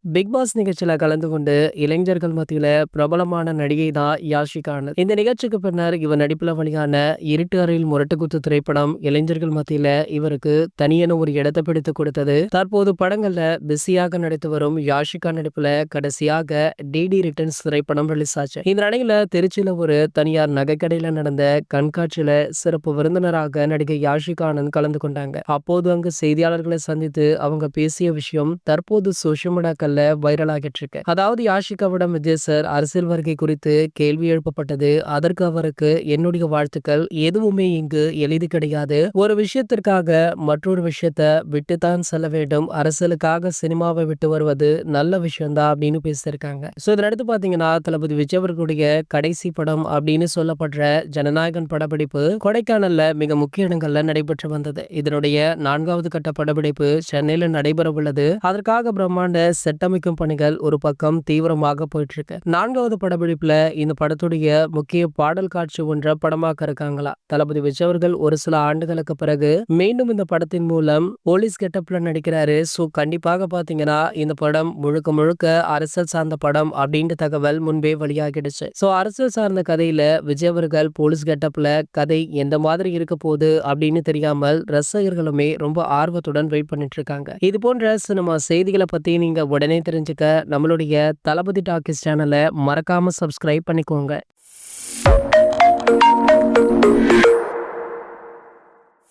Big pass நிகழ்ச்சியில கலந்து கொண்டு இளைஞர்கள் மத்தியில பிரபலமான நடிகை தான் யாஷிகா ஆனந்த். இந்த நிகழ்ச்சிக்கு பின்னர் இவர் நடிப்புல வெளியான இருட்டு அறையில் முரட்டு குத்து திரைப்படம் இளைஞர்கள் மத்தியில இவருக்கு தனியென ஒரு இடத்தை பிடித்து கொடுத்தது. தற்போது படங்கள்ல பிஸியாக நடித்து வரும் யாஷிகா நடிப்புல கடைசியாக டிடி ரிட்டர்ன்ஸ் திரைப்படம் ரிலீஸ் ஆச்சு. இந்த நிலையில திருச்சியில ஒரு தனியார் நகைக்கடையில நடந்த கண்காட்சியில சிறப்பு விருந்தினராக நடிகை யாஷிகா ஆனந்த் கலந்து கொண்டாங்க. அப்போது அங்கு செய்தியாளர்களை சந்தித்து அவங்க பேசிய விஷயம் தற்போது சோசியல் மீடியாக்கள் வைரல் ஆகிட்டு இருக்கு. அதாவது யாஷிகாவிடம் விஜய் சார் அரசியல் வருகை குறித்து கேள்வி எழுப்பப்பட்டது. அதற்கு அவருக்கு என்னுடைய வாழ்த்துக்கள், எதுவுமே இங்கு எளிது கிடையாது. ஒரு விஷயத்திற்காக மற்றொரு விஷயத்த விட்டுத்தான் செல்ல வேண்டும். அரசியலுக்காக சினிமாவை விட்டு வருவது நல்ல விஷயம்தான் அப்படின்னு பேசியிருக்காங்க. இதனடுத்து பாத்தீங்கன்னா தளபதி விஜய் அவர்களுடைய கடைசி படம் அப்படின்னு சொல்லப்படுற ஜனநாயகன் படப்பிடிப்பு கொடைக்கானல்ல மிக முக்கிய இடங்கள்ல நடைபெற்று வந்தது. இதனுடைய 4வது கட்ட படப்பிடிப்பு சென்னையில நடைபெற உள்ளது. அதற்காக பிரம்மாண்ட செட்டமைக்கும் பணிகள் ஒரு பக்கம் தீவிரமாக போயிட்டு இருக்கு. 4வது படப்பிடிப்புல இந்த படத்துடைய முக்கிய பாடல் காட்சி ஒன்றை படமாக்க இருக்காங்களா. தளபதி விஜய் அவர்கள் ஒரு சில ஆண்டுகளுக்கு பிறகு மீண்டும் இந்த படத்தின் மூலம் போலீஸ் கெட்டப்ல நடிக்கிறாரு. கண்டிப்பாக பாத்தீங்கன்னா இந்த படம் முழுக்க முழுக்க அரசியல் சார்ந்த படம் அப்படின்ற தகவல் முன்பே வெளியாகிடுச்சு. அரசியல் சார்ந்த கதையில விஜய் அவர்கள் போலீஸ் கெட்டப்ல கதை எந்த மாதிரி இருக்க போகுது அப்படின்னு தெரியாமல் ரசிகர்களுமே ரொம்ப ஆர்வத்துடன் வெயிட் பண்ணிட்டு இருக்காங்க. இது போன்ற சினிமா செய்திகளை பத்தி நீங்க உடனே தெரிஞ்சுக்க நம்மளுடைய தளபதி டாக்கீஸ் சேனலை மறக்காம சப்ஸ்கிரைப் பண்ணிக்கோங்க.